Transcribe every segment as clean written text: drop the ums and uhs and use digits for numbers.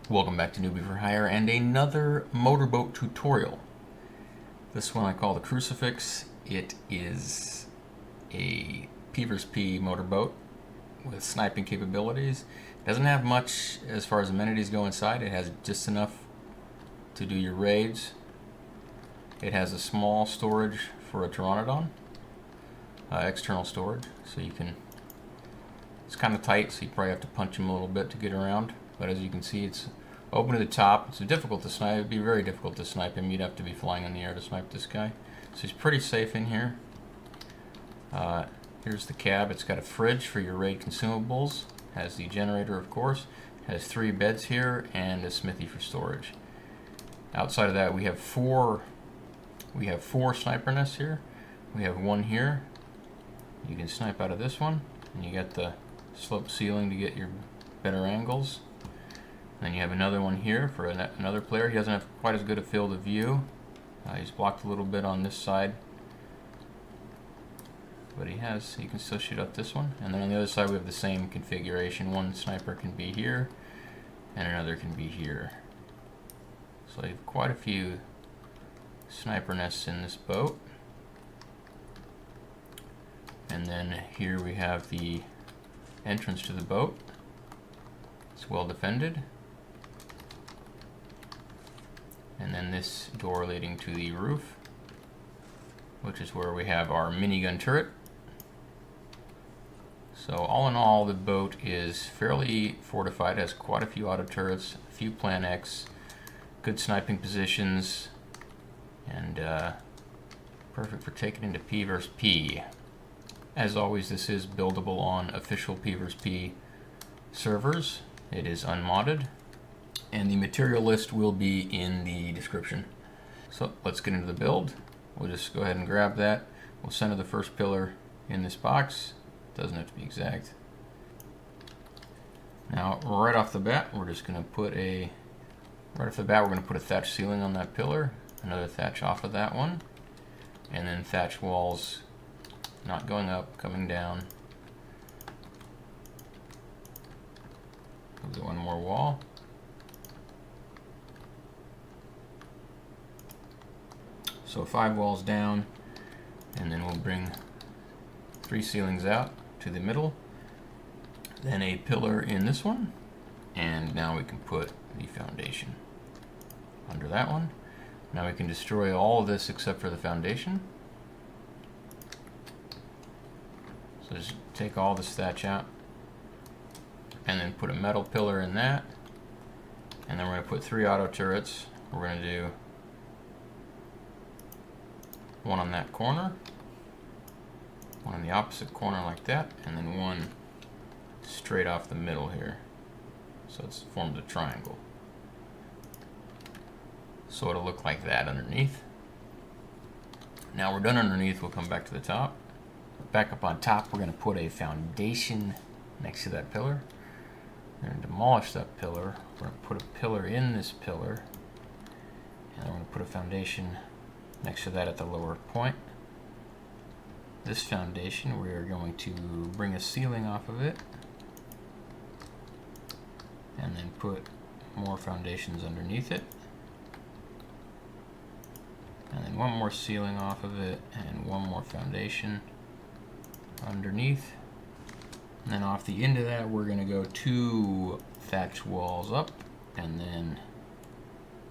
Welcome back to Newbie for Hire and another motorboat tutorial. This one I call the Crucifix. It is a PvP motorboat with sniping capabilities. It doesn't have much as far as amenities go inside. It has just enough to do your raids. It has a small storage for a pteranodon, external storage, so you can, it's kind of tight, so you probably have to punch him a little bit to get around. But as you can see, it's open to the top. It's difficult to snipe. It'd be very difficult to snipe him. You'd have to be flying in the air to snipe this guy. So he's pretty safe in here. Here's the cab. It's got a fridge for your raid consumables. Has the generator, of course. Has 3 beds here and a smithy for storage. Outside of that, we have four sniper nests here. We have one here. You can snipe out of this one, and you got the sloped ceiling to get your better angles. Then you have another one here for another player. He doesn't have quite as good a field of view. He's blocked a little bit on this side, but he can still shoot up this one. And then on the other side we have the same configuration. One sniper can be here, and another can be here. So you have quite a few sniper nests in this boat. And then here we have the entrance to the boat. It's well defended. And then this door leading to the roof, which is where we have our minigun turret. So all in all, the boat is fairly fortified. It has quite a few auto turrets, a few Plan X, good sniping positions, and perfect for taking into P versus P. As always, this is buildable on official P versus P servers. It is unmodded, and the material list will be in the description. So let's get into the build. We'll just go ahead and grab that. We'll center the first pillar in this box. Doesn't have to be exact. Now, right off the bat, we're going to put a thatch ceiling on that pillar, another thatch off of that one, and then thatch walls not going up, coming down. We'll do one more wall. So 5 walls down, and then we'll bring 3 ceilings out to the middle, then a pillar in this one, and now we can put the foundation under that one. Now we can destroy all of this except for the foundation. So just take all this thatch out, and then put a metal pillar in that, and then we're going to put 3 auto turrets. We're going to do one on that corner, one on the opposite corner like that, and then one straight off the middle here. So it's formed a triangle. So it'll look like that underneath. Now we're done underneath, we'll come back to the top. Back up on top, we're going to put a foundation next to that pillar. We're going to demolish that pillar. We're going to put a pillar in this pillar, and we're going to put a foundation next to that at the lower point. This foundation, we are going to bring a ceiling off of it, and then put more foundations underneath it, and then one more ceiling off of it, and one more foundation underneath. And then off the end of that, we're going to go 2 thatch walls up, and then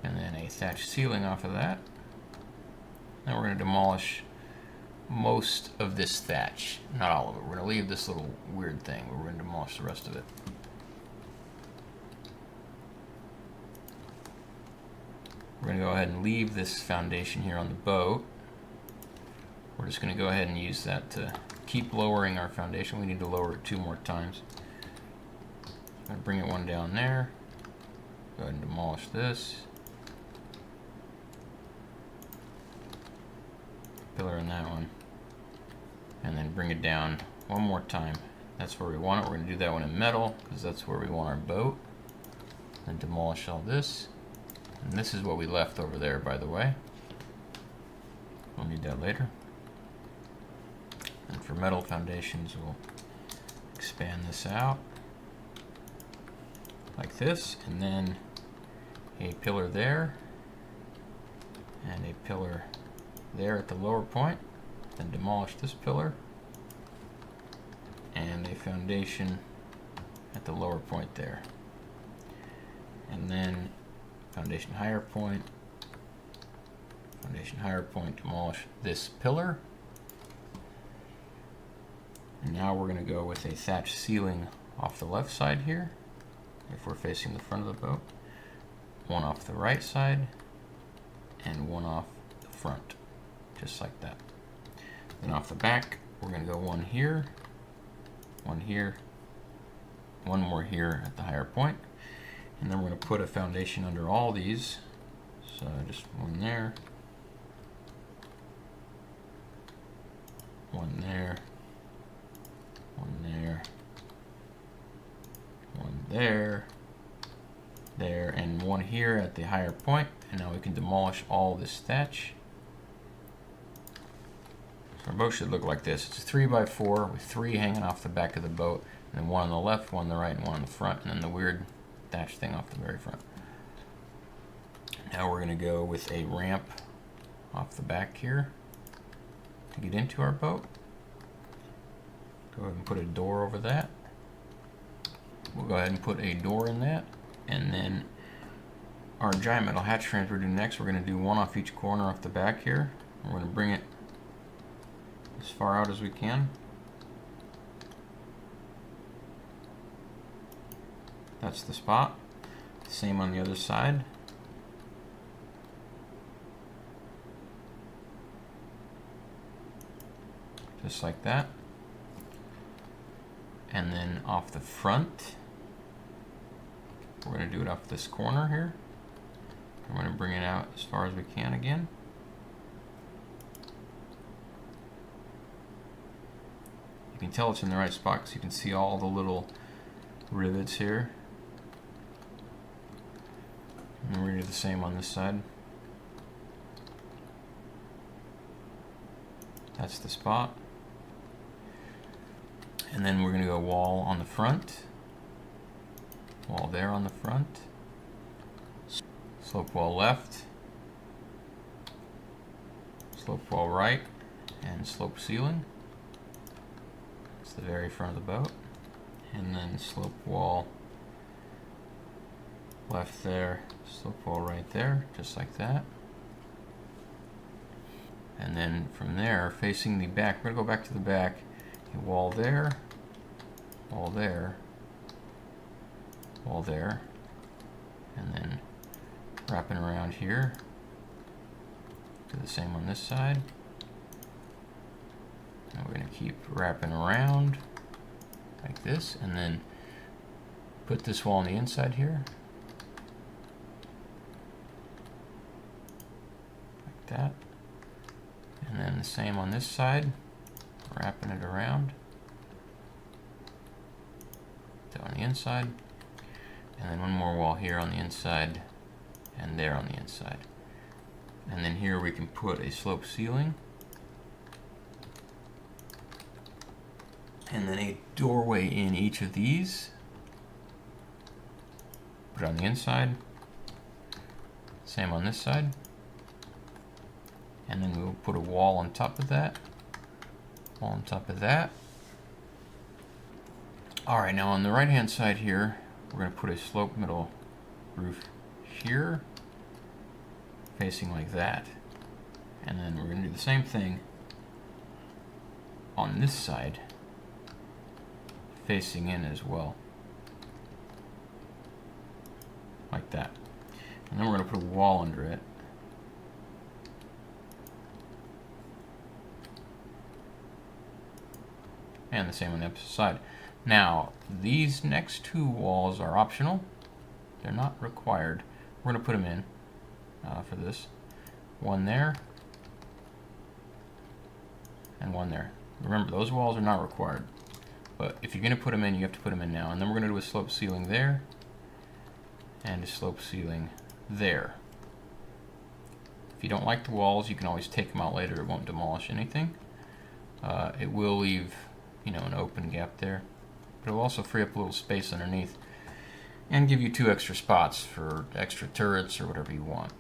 a thatch ceiling off of that. Then we're going to demolish most of this thatch, not all of it. We're going to leave this little weird thing, but we're going to demolish the rest of it. We're going to go ahead and leave this foundation here on the boat. We're just going to go ahead and use that to keep lowering our foundation. We need to lower it 2 more times. I'm going to bring it one down there. Go ahead and demolish this. Pillar in that one, and then bring it down one more time. That's where we want it. We're going to do that one in metal because that's where we want our boat. And demolish all this. And this is what we left over there, by the way. We'll need that later. And for metal foundations, we'll expand this out like this, and then a pillar there, and a pillar there at the lower point, then demolish this pillar, and a foundation at the lower point there. And then foundation higher point, demolish this pillar. And now we're going to go with a thatch ceiling off the left side here, if we're facing the front of the boat. One off the right side, and one off the front, just like that. Then off the back, we're going to go one here, one here, one more here at the higher point. And then we're going to put a foundation under all these. So just one there, one there, one there, one there, there, and one here at the higher point. And now we can demolish all this thatch. So our boat should look like this. It's a 3x4 with 3 hanging off the back of the boat, and then one on the left, one on the right, and one on the front, and then the weird thatch thing off the very front. Now we're going to go with a ramp off the back here to get into our boat. Go ahead and put a door over that. We'll go ahead and put a door in that, and then our giant metal hatch frames we're doing next, we're going to do one off each corner off the back here. We're going to bring it as far out as we can. That's the spot. Same on the other side. Just like that. And then off the front, we're going to do it off this corner here. We're going to bring it out as far as we can again. You can tell it's in the right spot because you can see all the little rivets here. And we're going to do the same on this side. That's the spot. And then we're going to go wall on the front. Wall there on the front. Slope wall left. Slope wall right. And slope ceiling. It's the very front of the boat. And then slope wall left there, slope wall right there, just like that. And then from there, facing the back, we're going to go back to the back, a wall there, wall there, wall there, and then wrapping around here. Do the same on this side. And we're going to keep wrapping around like this, and then put this wall on the inside here. Like that. And then the same on this side, wrapping it around. On the inside. And then one more wall here on the inside, and there on the inside. And then here we can put a slope ceiling. And then a doorway in each of these. Put it on the inside. Same on this side. And then we'll put a wall on top of that. Wall on top of that. Alright, now on the right hand side here, we're going to put a slope middle roof here, facing like that. And then we're going to do the same thing on this side, facing in as well. Like that. And then we're going to put a wall under it. And the same on the opposite side. Now, these next two walls are optional. They're not required. We're going to put them in for this. One there, and one there. Remember, those walls are not required. But if you're going to put them in, you have to put them in now. And then we're going to do a slope ceiling there, and a slope ceiling there. If you don't like the walls, you can always take them out later. It won't demolish anything. It will leave, you know, an open gap there. But it'll also free up a little space underneath. and give you 2 extra spots for extra turrets or whatever you want.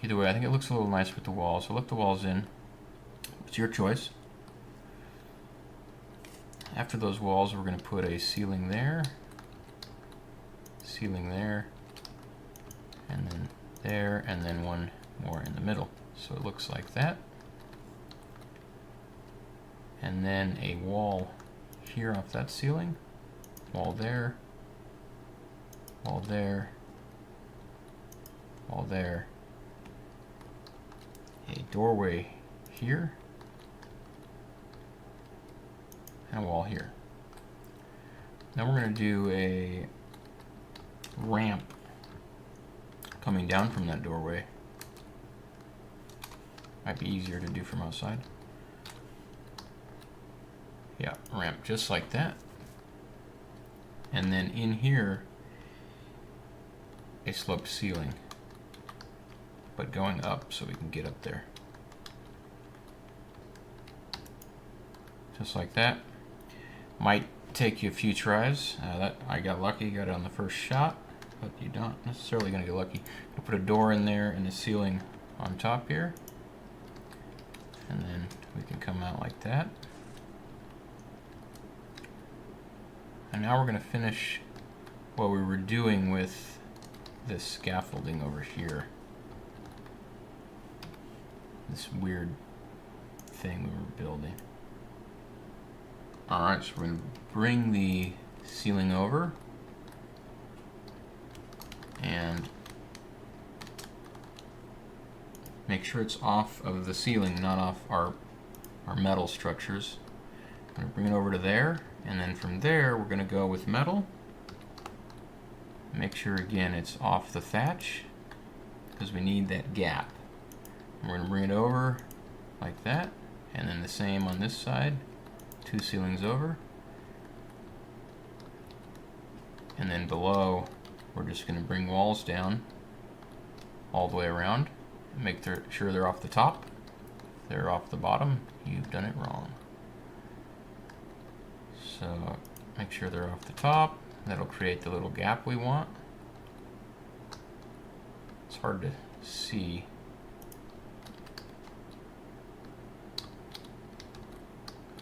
Either way, I think it looks a little nice with the walls, so let the walls in. It's your choice. After those walls, we're going to put a ceiling there, and then one more in the middle. So it looks like that. And then a wall here off that ceiling, wall there, wall there, wall there, a doorway here, and a wall here. Now we're going to do a ramp coming down from that doorway. Might be easier to do from outside. Yeah, ramp just like that. And then in here, a sloped ceiling, but going up so we can get up there. Just like that. Might take you a few tries. That I got lucky, got it on the first shot, but you don't necessarily gonna get lucky. I'll put a door in there and a ceiling on top here, and then we can come out like that. And now we're gonna finish what we were doing with this scaffolding over here. This weird thing we were building. Alright, so we're going to bring the ceiling over and make sure it's off of the ceiling, not off our metal structures. I'm going to bring it over to there, and then from there we're going to go with metal. Make sure again it's off the thatch because we need that gap. And we're going to bring it over like that, and then the same on this side. 2 ceilings over, and then below we're just going to bring walls down all the way around and make sure they're off the top. If they're off the bottom, you've done it wrong. So make sure they're off the top. That'll create the little gap we want. It's hard to see.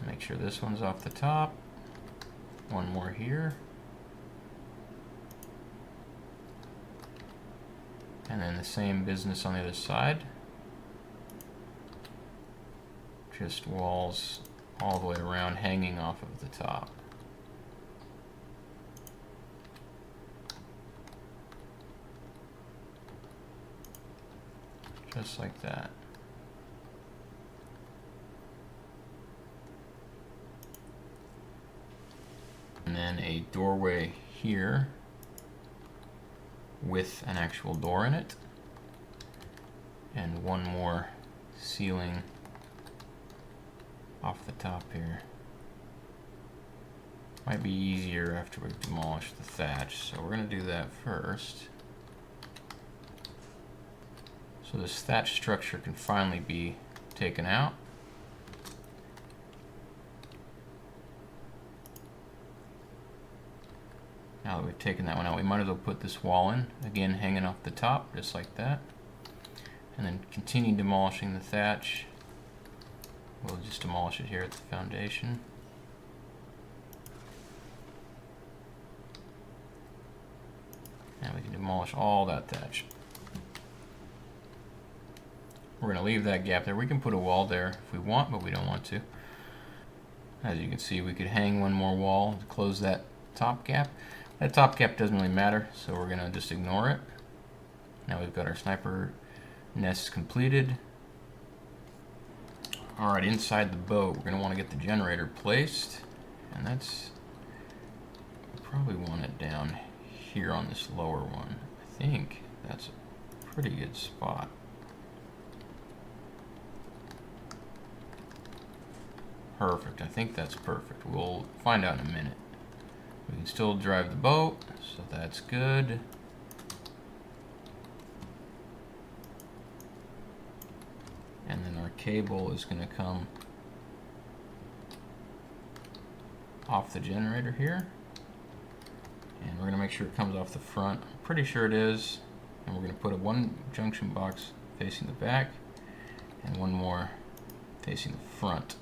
Make sure this one's off the top. One more here. And then the same business on the other side. Just walls all the way around hanging off of the top. Just like that. And then a doorway here with an actual door in it, and one more ceiling off the top here. Might be easier after we demolish the thatch, so we're going to do that first. So this thatch structure can finally be taken out. Now that we've taken that one out, we might as well put this wall in, again hanging off the top, just like that. And then continue demolishing the thatch. We'll just demolish it here at the foundation. And we can demolish all that thatch. We're going to leave that gap there. We can put a wall there if we want, but we don't want to. As you can see, we could hang one more wall to close that top gap. That top gap doesn't really matter, so we're going to just ignore it. Now we've got our sniper nest completed. Alright, inside the boat, we're going to want to get the generator placed. And that's... we'll probably want it down here on this lower one. I think that's a pretty good spot. Perfect. I think that's perfect. We'll find out in a minute. We can still drive the boat, so that's good. And then our cable is going to come off the generator here. And we're going to make sure it comes off the front. I'm pretty sure it is. And we're going to put one junction box facing the back and one more facing the front.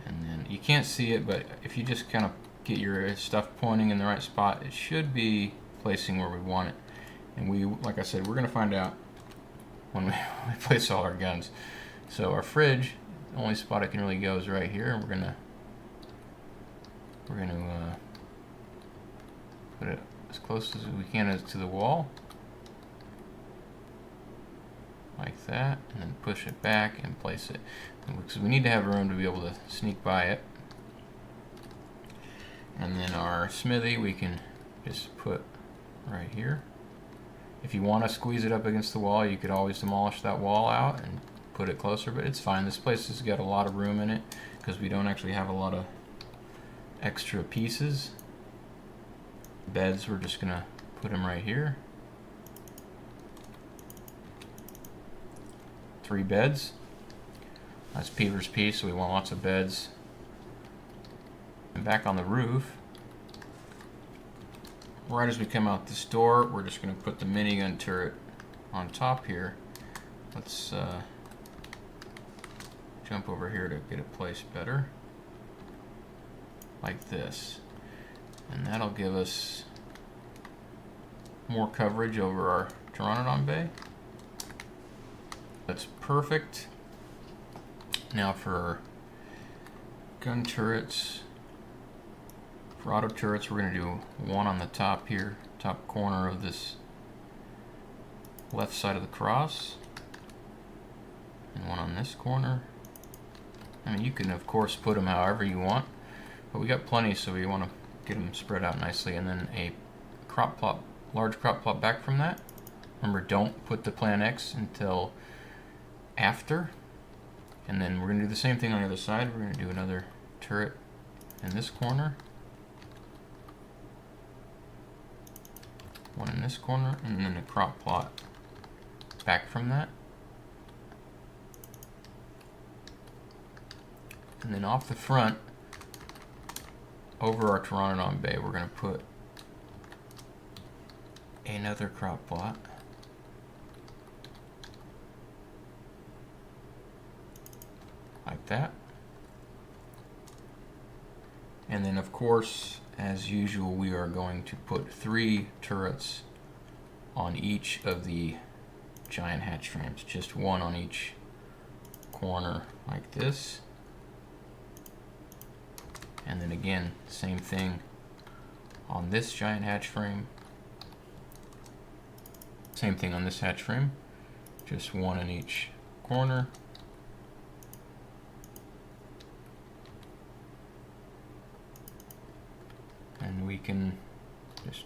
And then you can't see it, but if you just kind of get your stuff pointing in the right spot, it should be placing where we want it. And we, like I said, we're going to find out when we place all our guns. So our fridge, the only spot it can really go is right here, and we're gonna put it as close as we can to the wall, like that, and then push it back and place it. Because we need to have room to be able to sneak by it. And then our smithy we can just put right here. If you want to squeeze it up against the wall, you could always demolish that wall out and put it closer, but it's fine. This place has got a lot of room in it because we don't actually have a lot of extra pieces. Beds, we're just gonna put them right here. 3 beds. That's PvP, so we want lots of beds. And back on the roof, right as we come out this door, we're just going to put the minigun turret on top here. Let's jump over here to get it placed better, like this, and that'll give us more coverage over our Pteranodon bay. That's perfect. Now for gun turrets, for auto turrets, we're going to do one on the top here, top corner of this left side of the cross, and one on this corner. I mean, you can of course put them however you want, but we got plenty, so we want to get them spread out nicely. And then a crop plot, large crop plot back from that. Remember, don't put the plan X until after. And then we're going to do the same thing on the other side. We're going to do another turret in this corner, one in this corner, and then a crop plot back from that. And then off the front, over our Pteranodon bay, we're going to put another crop plot. Like that. And then of course, as usual, we are going to put 3 turrets on each of the giant hatch frames. Just one on each corner like this. And then again, same thing on this giant hatch frame. Same thing on this hatch frame. Just one in each corner. And we can just,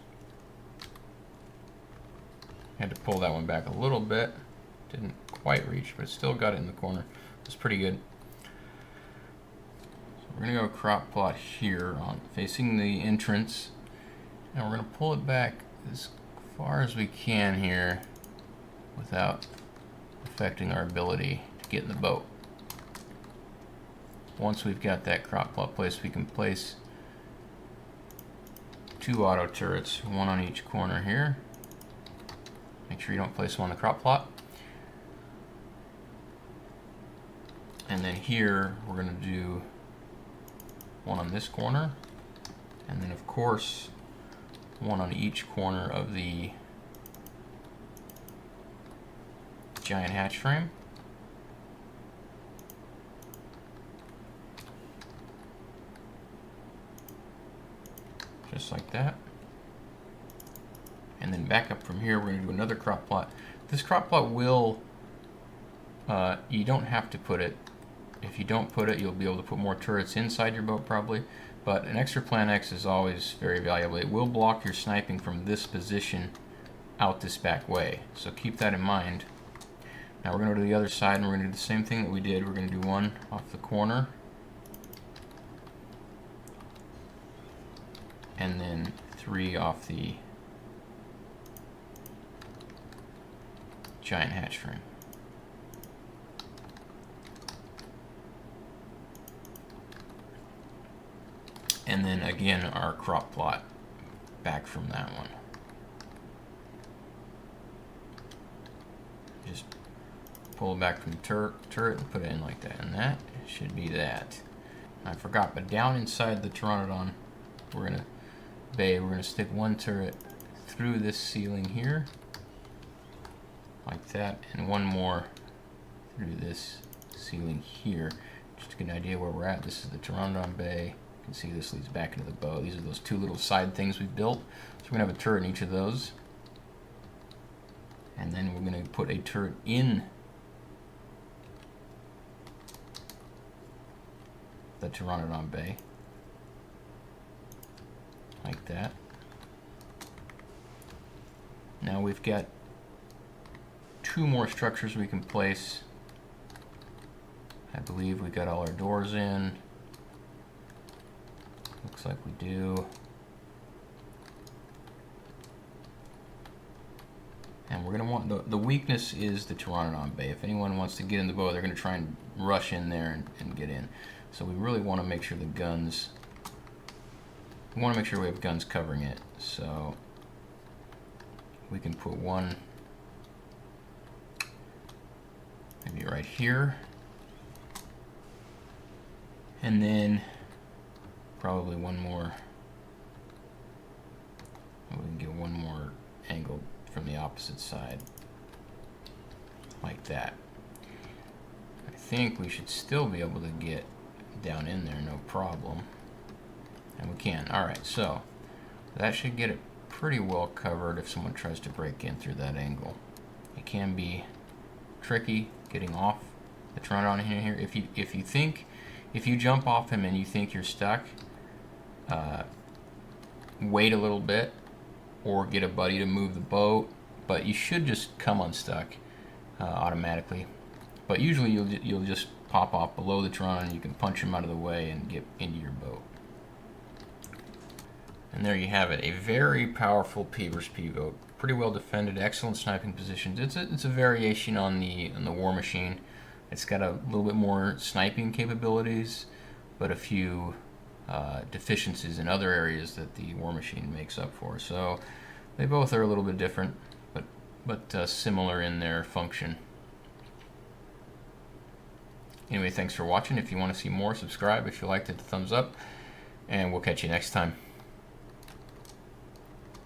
had to pull that one back a little bit. Didn't quite reach, but still got it in the corner. It's pretty good. We're going to go crop plot here on facing the entrance, and we're going to pull it back as far as we can here without affecting our ability to get in the boat. Once we've got that crop plot placed, we can place 2 auto turrets, one on each corner here. Make sure you don't place them on the crop plot. And then here we're going to do one on this corner, and then of course one on each corner of the giant hatch frame. Just like that. And then back up from here, we're going to do another crop plot. This crop plot will, you don't have to put it. If you don't put it, you'll be able to put more turrets inside your boat probably, but an extra plan X is always very valuable. It will block your sniping from this position out this back way, so keep that in mind. Now we're going to go to the other side, and we're going to do the same thing that we did. We're going to do one off the corner, and then 3 off the giant hatch frame. And then again, our crop plot back from that one. Just pull it back from the turret and put it in like that, and that should be that. I forgot, but down inside the Pteranodon we're gonna stick one turret through this ceiling here, like that, and one more through this ceiling here. Just to get an idea where we're at. This is the Pteranodon bay. You can see this leads back into the boat. These are those two little side things we've built. So we're gonna have a turret in each of those. And then we're gonna put a turret in the Pteranodon bay. Like that. Now we've got two more structures we can place. I believe we got all our doors in. Looks like we do. And we're going to want, the weakness is the Pteranodon bay. If anyone wants to get in the boat, they're going to try and rush in there and get in. So we really want to make sure the guns, we want to make sure we have guns covering it. So we can put one maybe right here. And then probably one more, we can get one more angle from the opposite side, like that. I think we should still be able to get down in there, no problem. And we can. Alright, so that should get it pretty well covered if someone tries to break in through that angle. It can be tricky getting off the Pteranodon in here. If you jump off him and you think you're stuck, wait a little bit or get a buddy to move the boat, but you should just come unstuck automatically. But usually you'll just pop off below the Pteranodon and you can punch him out of the way and get into your boat. And there you have it, a very powerful PvP boat. Pretty well defended, excellent sniping positions. It's a variation on the War Machine. It's got a little bit more sniping capabilities, but a few deficiencies in other areas that the War Machine makes up for. So they both are a little bit different, but similar in their function. Anyway, thanks for watching. If you want to see more, subscribe. If you liked it, thumbs up, and we'll catch you next time.